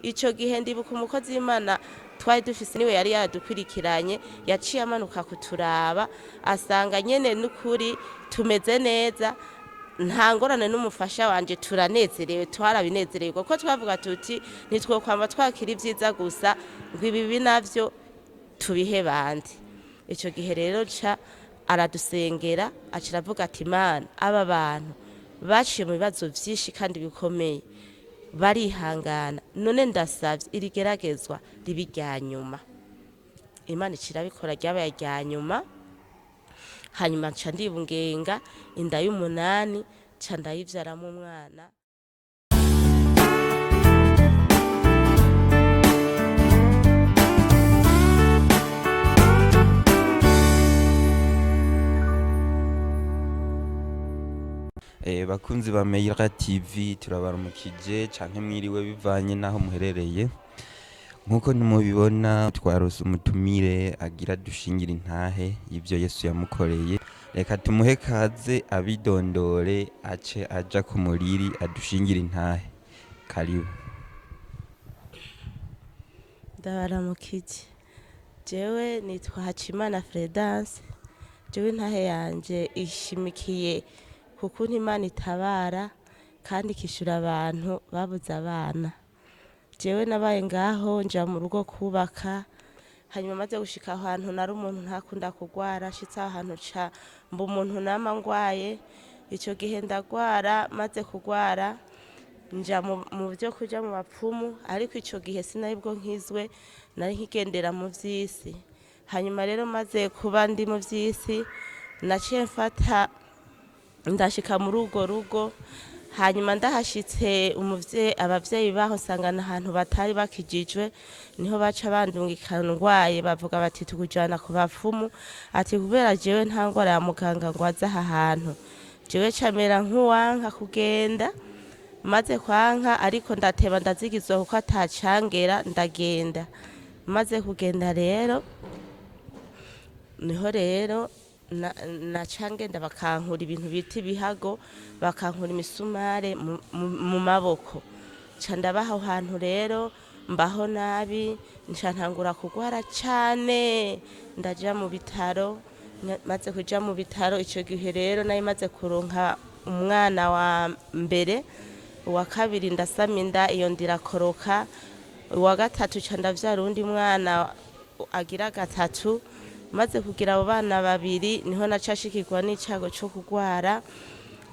ico gihe ndibuka umukozi w'Imana twari dufise niwe yari yadukurikiranye yaciye amanuka kuturaba asanga nyene n'ukuri tumeze neza nta ngorane n'umufasha wanje turanezerewe twarabinezerewe kuko twavuga tuti nitwokwamba twakira ivyiza gusa ngo ibibi navyo tubihe bandi. Ico gihe rero ca aradusengera aciravuga ati Mana aba bantu baciye mu bibazo vyinshi kandi bikomeye barihangana none ndasavye irigeragezwa ribi rya nyuma. Imana icirabikora ryabaye rya nyuma, hanyuma nca ndibungenga inda y'umunani nca ndayivyaramwo umwana. Bakunzi ba Meira TV turabaramukije canke mwiriwe bivanye naho muherereye. Nkuko nimubibona twarose umutumire agira dushingira intahe y'ivyo Yesu yamukoreye. Reka tumuhe kaze abidondore ace aja ku muriri adushingira intahe. Karibu. Ndabaramukije. Jewe nitwa Hacimana Fredance. Jewe intahe yanje ishimikiye kukuntu Imana itabara kandi ikishura abantu babuze abana. Jewe nabaye ngaho nja mu rugo kubaka, hanyuma maze gushika ahantu nari umuntu ntakunda kugwara, shitse ahantu ca mba umuntu nama ngwaye. Ico gihe ndagwara, maze kugwara nja mu vyo kuja mu bapfumu, ariko ico gihe sinari bwo nkizwe, nari nkigendera mu vy'isi. Hanyuma rero maze kuba ndi mu vy'isi naciye mfata ndashika muri urwo rugo, hanyuma ndahashitse abavyeyi baho nsangana ahantu batari bakijijwe, niho baca bandungikana ngwaye bavuga bati tukujana ku bapfumu, ati kubera jewe nta ngwara ya muganga ngo aze aha hantu. Jewe camera nk'uwanka kugenda, maze kwanka ariko ndateba ndazigizwa kuko atacangera ndagenda. Maze kugenda rero niho rero nacangenda bakankura ibintu bita ibihago, bakankura imisumare mu maboko. Ca ndabaho hantu rero mbaho nabi, nca ntangura kugwara cane, ndaja mu bitaro. Maze kuja mu bitaro ico gihe rero nari maze kuronka umwana wa mbere, uwa kabiri ndasama inda iyo ndirakoroka, uwa gatatu ca ndavyara uwundi mwana agira gatatu. Maze kugira abo bana babiri niho nacashikirwa n'icago co kugwara,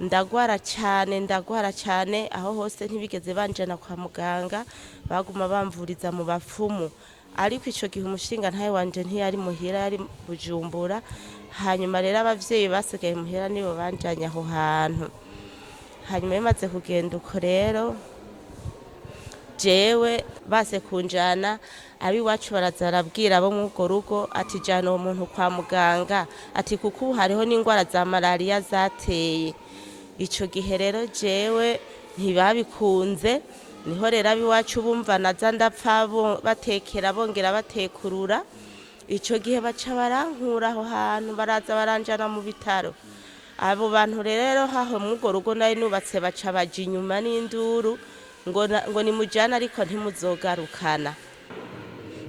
ndagwara cane aho hose ntibigeze banjana kwa muganga, baguma bamvuriza mu bapfumu. Ariko ico gihe umushinga ntaye wanje ntiyari muhira, yari Bujumbura. Hanyuma rero abavyeyi basigaye muhira nibo banjanye aho hantu. Hanyuma bimaze kugenda uko rero jewe base kunjana, abiwacu baraza barabwira abo mw'urwo rugo ati jana uwo muntu kwa muganga, ati kuko ubu hariho n'ingwara za malariya zateye. Ico gihe rero jewe ntibabikunze, niho rero abiwacu bumva naza ndapfa batekera bongera batekurura. Ico gihe baca barankura aho hantu baraza baranjana mu bitaro. Abo bantu rero haho mw'urwo rugo nari nubatse baca baja inyuma n'induru ngo nimujana ariko ntimuzogarukana.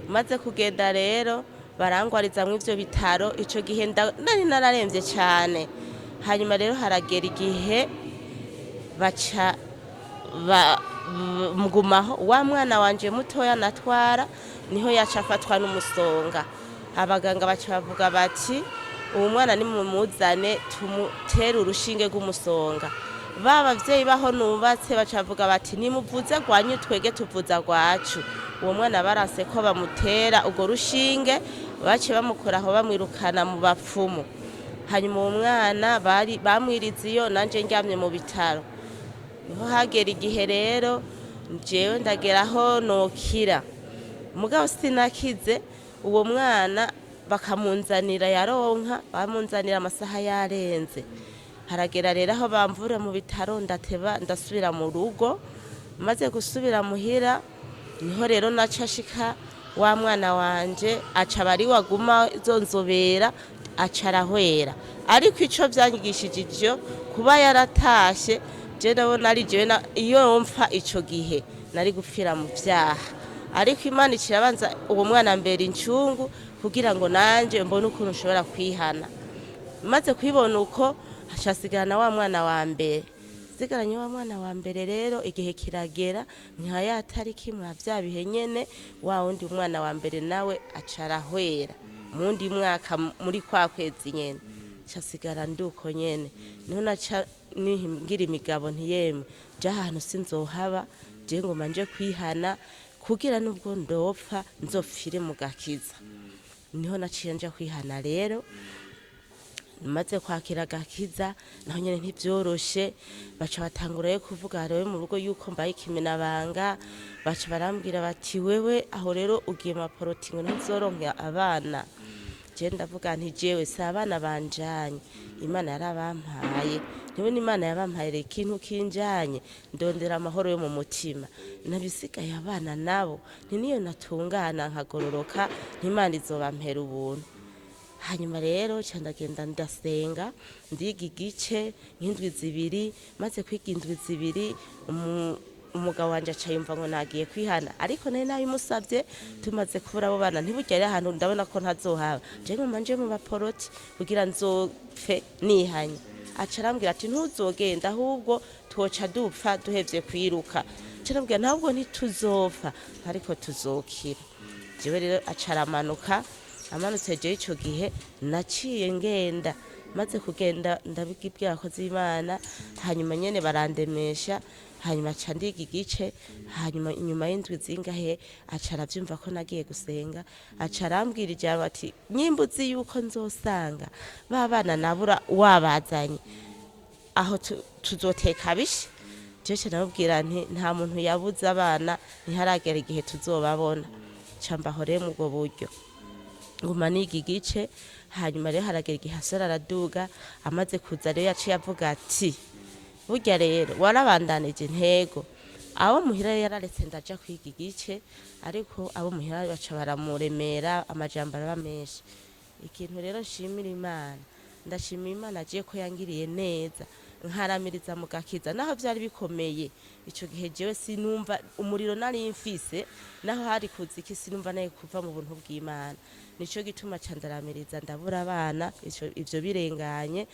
Maze kugenda rero barangwariza mw'ivyo bitaro, ico gihe nari nararemvye cane. Hanyuma rero haragera igihe baca mgumaho, wa mwana wanje mutoya natwara niho yaca afatwa n'umusonga. Abaganga baca bavuga bati uwo mwana nimumuzane tumutere urushinge rw'umusonga. Bavyeyi baho nubatse baca bavuga bati nimuvuze gwanyu twege tuvuza gwacu. Uwo mwana baranse ko bamutera urwo rushinge, baciye bamukuraho bamwirukana mu bapfumu. Hanyuma uwo mwana bamwiriza iyo, nanje ndyamye mu bitaro. Niho hagera igihe rero jewe ndageraho nokira, mugabo sinakize. Uwo mwana bakamunzanira yaronka, bamunzanira amasaha yarenze. Haragera rero aho bamvura mu bitaro, ndateba ndasubira mu rugo. Maze gusubira muhira niho rero nacashika wa mwana wanje aca bari waguma zonzobera, aca arahwera. Ariko ico vyanyigishije ivyo kuba yaratashe, je ndabona ari jewe iyo mpfa ico gihe nari gupfira mu byaha, ariko Imana ikirabanza uwo mwana mbere incungu kugira ngo nanje mbone ukuntu nshobora kwihana. Maze kwibona uko hashasigarana wa mwana wa mbere, sigaranye wa mwana wa mbere rero igihe kiragera nka ya tariki mwa bya bihe nyene wa wundi mwana wa mbere nawe acarahwera mundi mwaka muri kwa kwezi nyene casigara nduko nyene, niho naca nihingira imigabo ntiyemwe jahantu sinzohaba je ngo manje kwihana kugira nubwo ndopfa nzopfire mu gakiza. Niho naciye nja kwihana rero, maze kwakira gakiza naho nyene ntivyoroshe, baca batangura kuvuga rero mu rugo yuko mbaye ikimenabanga, baca barambwira bati wewe aho rero ugiye maporoti ngo ntuzoronka abana. Je ndavuga nti jewe si abana banjanye, Imana yarabampaye, niwe n'Imana yabampaye rero ikintu kinjanye ndondera amahoro yo mu mutima, nabisigaye abana nabo nti niyo natungana nkagororoka n'Imana izobampera ubuntu. Hanyuma rero ndagenda ndasenga ndiga igice nk'indwi zibiri, maze kwiga indwi zibiri umugabo wanje aca yumva ngo nagiye kwihana, ariko nari nabimusavye tumaze kubura abo bana ntiburya ari ahantu ndabona ko ntazohaba, je ngo manje mu baporoti kugira nzopfe nihanye. Aca arambwira ati ntuzogenda ahubwo twoca dupfa duhevye kwiruka. Aca arambwira ntabwo ntituzopfa ariko tuzokira. Jewe rero aca aramanuka, amanutse jewe ico gihe naciye ngenda, maze kugenda ndabibwira abakozi b'Imana, hanyuma nyene barandemesha, hanyuma aca ndiga igice, hanyuma inyuma y'indwi zingahe aca aravyumva ko nagiye gusenga, aca arambwira ijambo ati nyimbuzi yuko nzosanga ba bana nabura wabazanye aho tuzoteka bishe. Jewe namubwira nti nta muntu yabuze abana, ntiharagera igihe tuzobabona. Cambaho rero mu bwo buryo nguma niga igice, hanyuma rero haragera igihe asora araduga, amaze kuza rero yaciye avuga ati burya rero warabandanije ntego. Abo muhira yararetse ndaja kwiga igice, ariko abo muhira baca baramuremera amajambo araba menshi. Ikintu rero nshimira Imana, ndashimira Imana agiye ko yangiriye neza nkaramiriza mu gakiza, naho vyari bikomeye ico gihe jewe sinumva umuriro nari mfise, naho hari kuza iki sinumva naye kuva mu buntu bw'Imana. Nico gituma candaramiriza ndabura abana ivyo birenganye,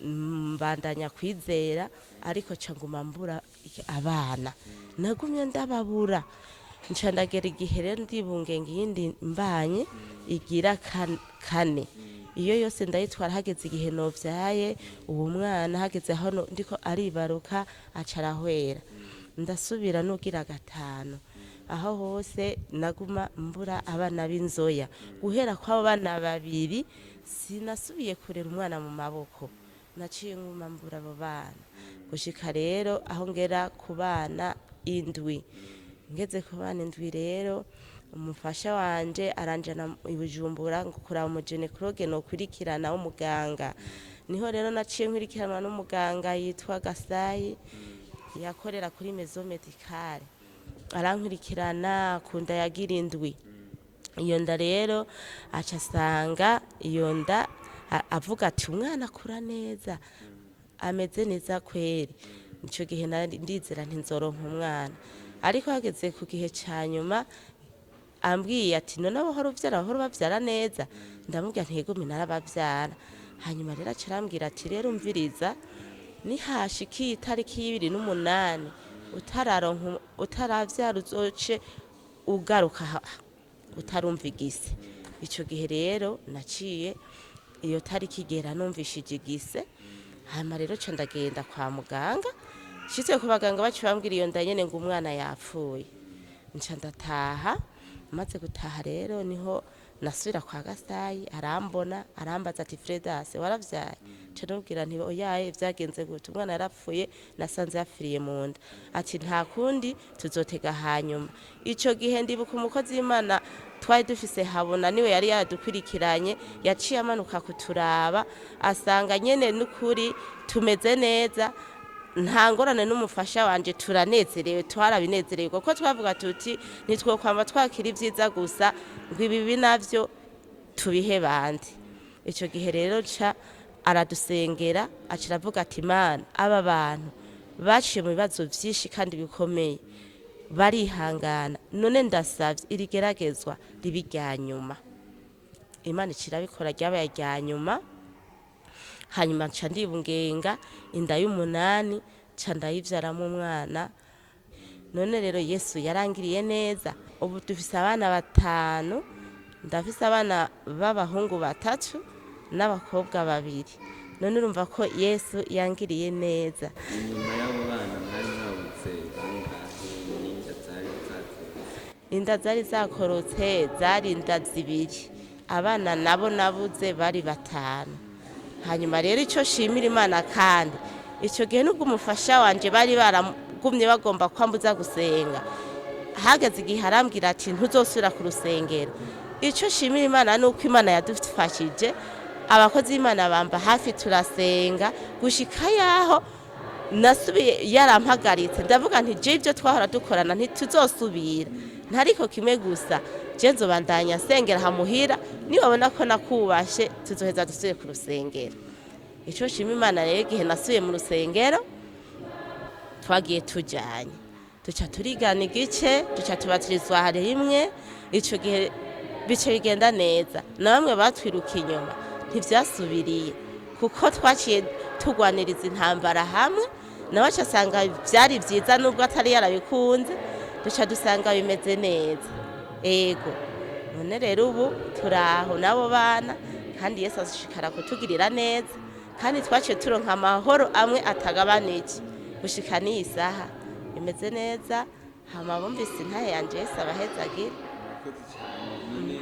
mbandanya kwizera, ariko canguma mbura abana, nagumye ndababura. Nca ndagera igihe rero ndibungenga iyindi mbanye igira kane, iyo yose ndayitwara hageze igihe novyaye uwo mwana, hageze hano ndiko aribaruka aca arahwera, ndasubira nugira gatanu. Aho hose naguma mbura abana b'inzoya, guhera kw'abo bana babiri sinasubiye kurera umwana mu maboko, naciye nguma mbura abo bana gushika rero aho ngera ku bana indwi. Ngeze ku bana indwi rero umufasha wanje aranjana i Bujumbura ngo kuraba umujenekologe nokurikirana w'umuganga. Niho rero naciye nkurikiranwa n'umuganga yitwa Gasayi, yakorera kuri Maison Medicale, arankurikirana kunda yagira indwi. Iyo nda rero aca asanga iyo nda avuga ati umwana akura neza, ameze neza kweri. Ico gihe ndizera ntinzoronka umwana, ariko hageze ku gihe ca nyuma ambwiye ati none bahora bavyara neza, ndamubwira ntego narabavyara. Hanyuma rero aca arambwira ati rero umviriza, nihashikiye itariki 28 utaravyara uzoce ugaruka utarumva igise. Ico gihe rero naciye iyo tariki igera numvishije igise, hama rero ca ndagenda kwa muganga. Shitse ku baganga bacu bambwira iyo nda nyene ngo umwana yapfuye, nca ndataha. Maze gutaha rero niho nasubira kwa Gasayi, arambona arambaza ati Fredas waravyaye? Nca ndamubwira nti oyaye vyagenze gute, umwana yarapfuye nasanze yapfiriye mu nda. Ati nta kundi tuzotega hanyuma. Ico gihe ndibuka umukozi w'Imana twari dufise habona niwe yari yadukurikiranye, yaciye amanuka kuturaba asanga nyene n'ukuri tumeze neza, nta ngorane n'umufasha wanje, turanezerewe, twarabinezerewe kuko twavuga tuti nitwokwamba twakira ivyiza gusa ngo ibibi navyo tubihe bandi. Ico gihe rero ca aradusengera acira avuga ati Mana, aba bantu baciye mu bibazo vyinshi kandi bikomeye, barihangana. None ndasavye irigeragezwa ribi rya nyuma, Imana icirabikora ryabaye rya nyuma. Hanyuma nca ndibungenga inda y'umunani nca ndayivyaramwo umwana. None rero Yesu yarangiriye neza, ubu dufise abana batanu, ndafise abana b'abahungu 3 n'abakobwa 2. None urumva ko Yesu yangiriye neza. Inyuma y'abo bana mwari mwabuze bangahe n'inda zari zakorotse? Inda zari zakorotse zari inda 2, abana nabo nabuze bari 5. Hanyuma rero ico shimira Imana, kandi ico gihe nubwo umufasha wanje bari baragumye bagomba kwambuza gusenga, hageze igihe arambwira ati ntuzosubira ku rusengero. Ico shimira Imana nuko Imana yadufashije, abakozi b'Imana bamba hafi turasenga gushika yaho nasubiye yarampagaritse, ndavuga nti je ivyo twahora dukorana ntituzosubira, ntariko kimwe gusa je nzobandanya nsengera hamuhira, nibabona ko nakubashe tuzoheza dusubire ku rusengero. Ico shima Imana rero igihe nasubiye mu rusengero twagiye tujanye, duca turigana igice, duca tubatirizwa rimwe. Ico gihe bice bigenda neza, na bamwe batwiruka inyuma ntivyasubiriye, kuko twaciye tugwaniriza intambara hamwe, nawe aca asanga vyari vyiza nubwo atari yarabikunze, duca dusanga bimeze neza. Ego none rero ubu turaho n'abo bana, kandi Yesu ashishikara kutugirira neza, kandi twaciye turonka amahoro amwe atagabanije gushika n'iyi saha bimeze neza. Hama bumvise intahe yanje Yesu abahezagire. Murakoze cyane. None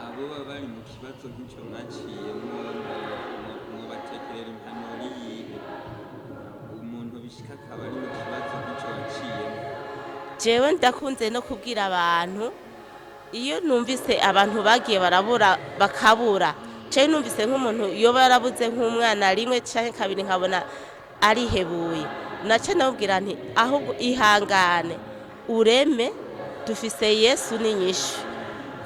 abo baba bari mu kibazo nk'ico mwaciyemwo, mwobatekerera impanuro yihe umuntu bishika akaba ari mu kibazo nk'ico waciyemwo? Jewe ndakunze no kubwira abantu, iyo numvise abantu bagiye barabura bakabura, cewe numvise nk'umuntu yoba yarabuze nk'umwana rimwe canke kabiri nkabona arihebuye, nace nabwira nti ahubwo ihangane ureme, dufise Yesu n'inyishu,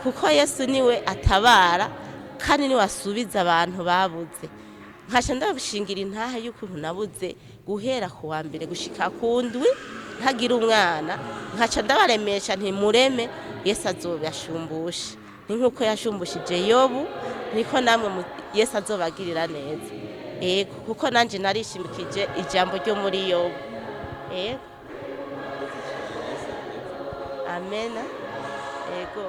kuko Yesu niwe atabara kandi niwe asubiza abantu babuze. Nkaca ndabishingira intahe y'ukuntu nabuze guhera ku wa mbere gushika ku ndwi ntagira umwana, nkaca ndabaremesha nti mureme Yesu azobashumbusha, ni nkuko yashumbushije Yobu niko namwe Yesu azobagirira neza. Ego kuko nanje narishimikije ijambo ryo muri Yobu. Ego amen. Ego.